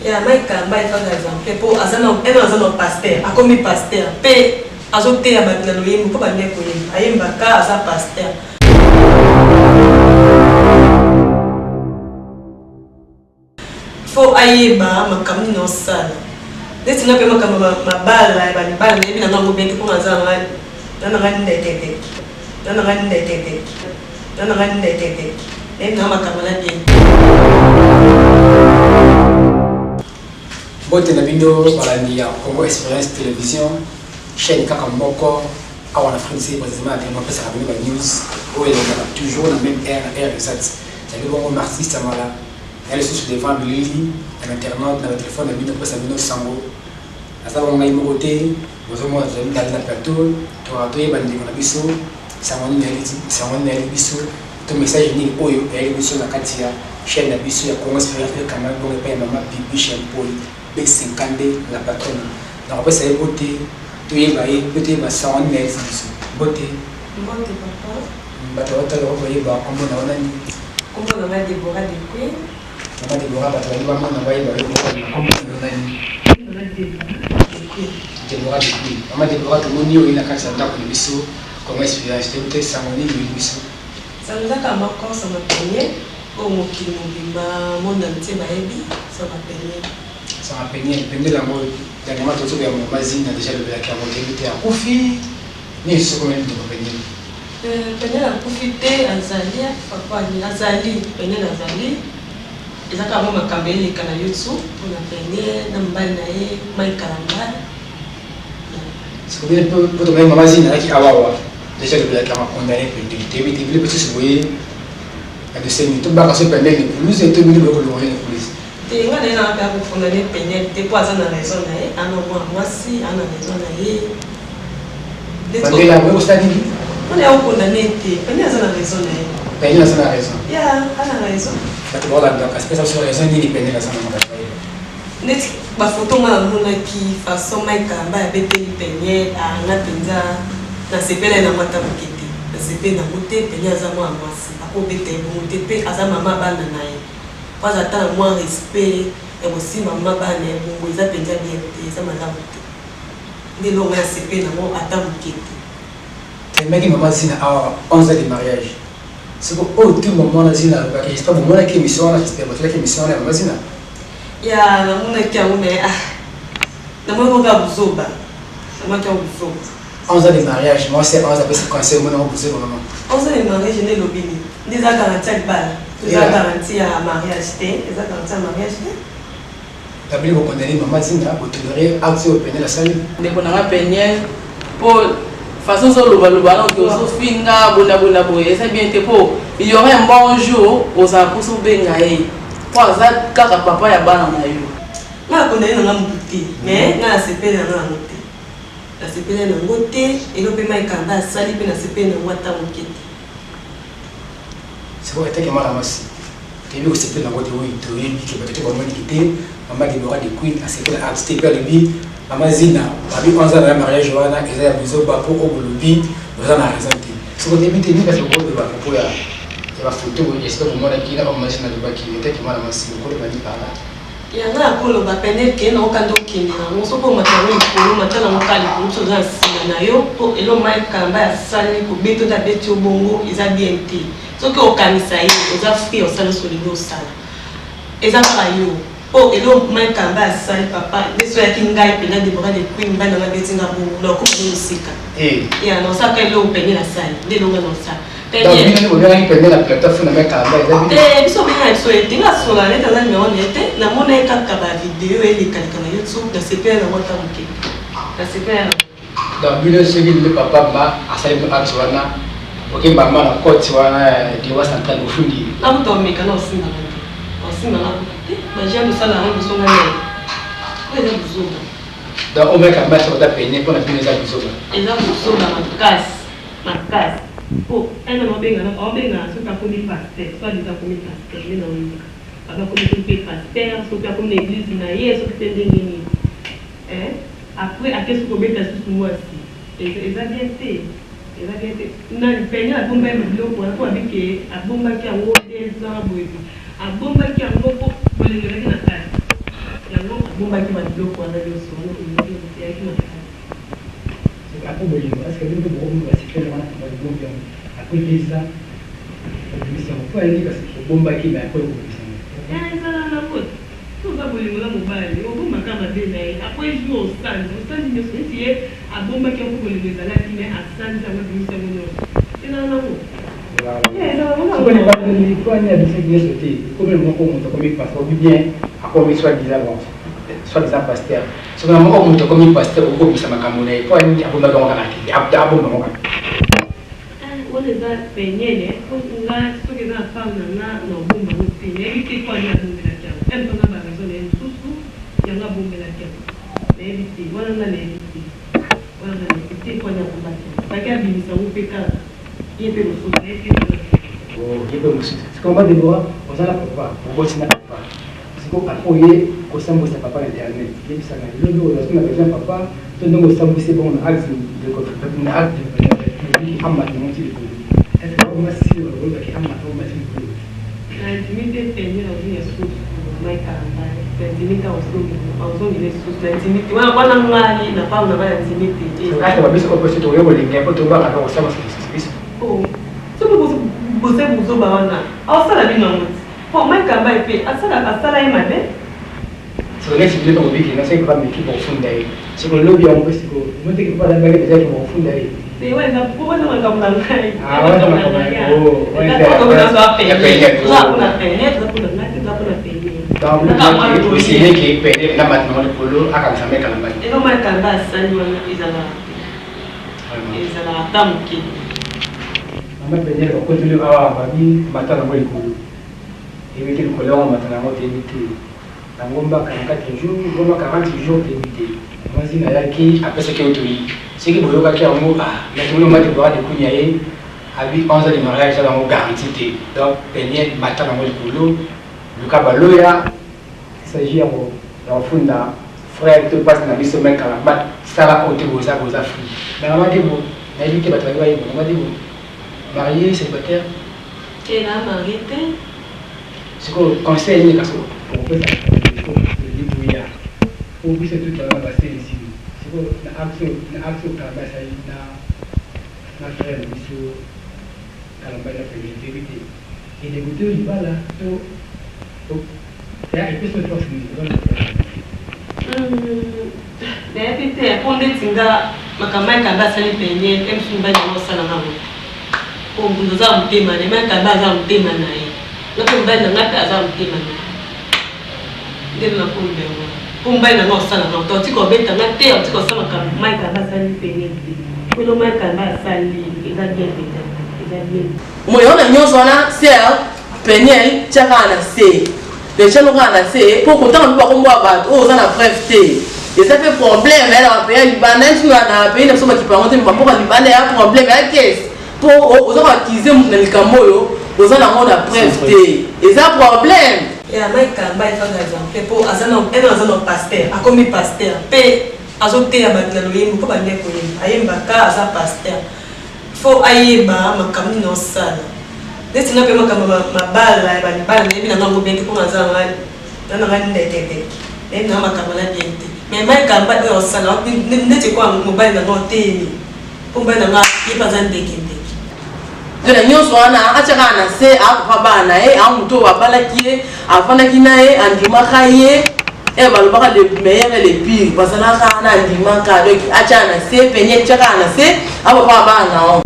Ya maika mbai fa exemple pour azana pasteur akomi pasteur pe azote ya batina no yimbo ko bande ko yimba ayimba ka aza pasteur faut ayeba makamni no sala deti na pe makamba mabala ba ni bala ebi na ngo beke ko azana nana ngani ndetete na makamba la bien. Bote na bindo balandi ya Congo Experience Télévision chaîne kaka moko awa na France précisément avec moi ça ramène ba news où elle est toujours la même heure exacte c'est le bon artiste mala elle est sur devant le lit à internet na téléphone na bindo pesa bindo sango asa ba ngai mo côté bozo mo za minda na plateau to rato ye bandi na biso sango ni biso to message ni oyo elle biso na katia chaîne na biso ya Congo Experience le canal pour payer maman Bibi Champol B50 la patronne. Donc après ça est beauté, tu es baillé, beauté ma sang en neige beauté. Beauté papa. Bateau tu le voyez bah comme on a dit. Comme on a Déborah de Queen. On a Déborah bateau tu vas mon envoyer bah comme on a dit. On a Déborah de Queen. On a Déborah de Monio il a quand ça t'a pour le biseau comment Experience c'était ça on est le biseau. Ça nous a quand même encore ça m'a payé. Au mokili mobimba monde entier baebi ça m'a payé. Ça m'a payé la mode dernièrement tout bien mon mazine a déjà levé la carte de à Kofi ni ce qu'on a dit de payé. Payé la profiter azali papa ni azali payé azali ezaka mo makambeli kana YouTube pour la payé na mbali na ye mai kalamba. Ce que pour tomber ma mazine là qui awawa déjà levé la carte condamné pour une activité mais petit se voyer à de ces minutes ba ka se payé nous c'est tout minutes pour le police. Et on est là pour condamner peine des poisons dans la zone là à nous moi si à la maison là Mandela vous stadi on est au condamné peine dans la maison là peine dans la raison ya à la raison parce que voilà donc espèce sur raison ni peine dans la maison net ba photo mala mona qui façon mai kamba ya bete peine à na penza na sepele na mata mukiti na sepele na moté peine za moi mwasi ako bete moté pe aza mama bana na ye pas attendre moins respect et aussi maman bane bongo eza penza bien te eza malamu te nde longa ya sepe na mo ata mokete maki maman zina a 11 ans de mariage c'est que au tout moment na zina ba que j'espère bon que émission là j'espère votre émission là maman zina ya na mona kia o mais na mo ko buzoba na mo kia buzoba 11 ans de mariage moi c'est 11 ans parce que quand c'est mon nom buzoba maman 11 ans de mariage ne lobini des a garantie bal des a garantie à mariage te des a garantie à mariage te tabli vous condamner maman zina pour tolérer acte au peine la salle de bonanga peine pour façon sur le balobalo que so finga bona boye c'est bien te pour il y aurait un bon jour aux aposo benga e pour ça kaka papa ya bana na yo na condamner na muti mais na sepe na muti la sepe na ngote et le paiement ikanda sali pe na sepe na wata mokete c'est vrai que mala masi tu veux sepe na ngote oui tu es qui peut-être comment quitter maman Déborah de Queen a sepe na acte pe le bi maman zina abi 11 ans de mariage wana eza ya bizo ba pour au lobby besoin na raison te ce que début ni parce que bon de ba pour ya ba photo j'espère que moi là qui na maman zina de ba qui était que mala masi ko le bani par là ya na ko lo ba pene ke na okando kindi na mo so ko matalo ko matala mo kali ko so za sina na yo to elo mai kamba ya sali ko beto da beti obongo eza bien te so ke okanisa yi oza free osala so le no sala eza pa yo oh elo mai kamba ya sali papa beso ya kingai pena Déborah de Queen bana na beti nga bongo lo ko mo sika ya no sa ka elo pene la sali de lo ngano sa donc bien on a peine la plateforme na kamba eza biso bien so etinga so la neta na nyo nete na mona kaka ba video ele kalika na YouTube na sepe na wata mokete na sepe na donc bien ce que le papa ma asali ko atwana OK mama na coach wana diwa central ofundi na mto meka na osinga na ba jean de sala na biso ngane ko eza bizoba donc on met kamba so ta peine pour na bien eza bizoba makas oh elle m'a bien sur ta commis pasteur soit des commis pasteur mais non papa comme tu pasteur sur ta commis église na hier sur te ndengeni après à qu'est-ce que tu as sur moi aussi et ça bien fait na peine la bombe est bloquée pour avec a bombe qui a 2 ans boy a bombe qui a ngoko pour les gens na yango abombaki babiloko wana nyonso wana eyaki na après bolingo est-ce que bino bokomi basifele wana balibombi yango après eza obimisa yango po alingi kasi obombaki me après okobimisa yango ezala na kote toza bolingo na mobali obombaka mabe na ye après jour osandi nyonso neti ye abombaki yango bolingo ezalaki me asandi yango abimisa yango nyonso ezala nango kwani abisaki nyonso te komi moko moto akomi pasteur obi bien akomi soi-disant pasteur soki na moko moto akomi pasteur okobimisa makambo na ye po alingi abombaki yango kaka te abomba yango kaka wana eza penyele nga soki eza na femme na nga na obomba ngo te nayebi te po ani abombelaki yango mpona baraison na ye mosusu yango abombelaki yango nayebi te wana nga nayebi te wana nga nayebi te po ani abombaki yango baki abimisa ngo mpe kaka ye mpe mosusu nayebi te ye mpe mosusu sikoyo ba debora oza na papa obosi na papa sikoyo apo ye kosambwisa papa na éternel yebisaka lobi oyo azoki na besoin papa to ndenge osambwisi bongo na acte de amata monti likolo est-ce que omasi olobaki amata omati likolo intimité penyele ozongi susu maikamba intimité ozongile susu na intimité wana ngali na femme na bana intimité ate babiso koposi tokoyo kolinga mpo tobaka kosamba biso soki bose bozoba wana aosala bino yango ti po maikamba epe asala ye mabe siko neti bile tokobikina soki bameki bokofunda ye siko lobi yango mpe siko moteki mpalambaki ezaki bokofunda ye bakotoli awa babi mata nango likolo ebiki likolo yango mata nango teyebi te nango mbaka na 4 jours ngomba 40 jours teyebi te mwasi nayaki apesaki otoyi soki boyokaki yango natomoni omati boka dekunya ye abi 11 de mariage aza yango garanti te donc peniel mata nango likolo luka baloya isagit ya kofunda frère to mpasi na biso mekala basala oyo te boza free nakamati bo nayebi te bato bangi bayeba nakamati bo marié célibataire ela marié te sikoyo conseil nini kasi okopesa débrouillard po biso totala baselisi na action kalamba esali na frère na biso kalamba na féminité te edégoûté oyo libala to epesa force nini nayebi te po ndeti nga makambo ekamba asali penye emsumba yango osala nango po mbundo aza motema na makamba aza motema na ye ngape mobali na nga mpe aza motema na ye ndeni na kombe yango po mobali na nga osala na oto otika obetanga te otika osala makambo maikamba asali penye te pelo maikamba asali eza bien peta eza bien moyo na nyonso wana ser peniel tiaka na se lechano kaka na se po kotanga mpe bakomboya bato oyo oza na bref te eza mpe problème ya na bapeya libanda na pays na biso bakipango te bamboka libanda ya problème ya kese po oza koakize moto na likambo oyo oza nango na bref te eza problème ya maikamba efaka exemple po aza na pasteur akomi pasteur mpe azoteya bato na loyembo mpo bande koyemba ayembaka aza pasteur fo ayeba makambo nini osala neti nga mpe makambo mabala balibala nayebi nanga yango bien te mpo naza nanga ndekeke nayebi nanga makambo na bien te mais maikamba oyo osala neti kwa mobali nanga oteyemi mpo mobali nanga ye mpe aza ndekendeke na nyonso wana atiaka na se akoka bana na ye amoto oyo abalaki ye afandaki na ye andimaka ye balobaka le meilleur et le pire bazalaka na andimaka donc atiaka na se penye tiaka na se apapa bana nao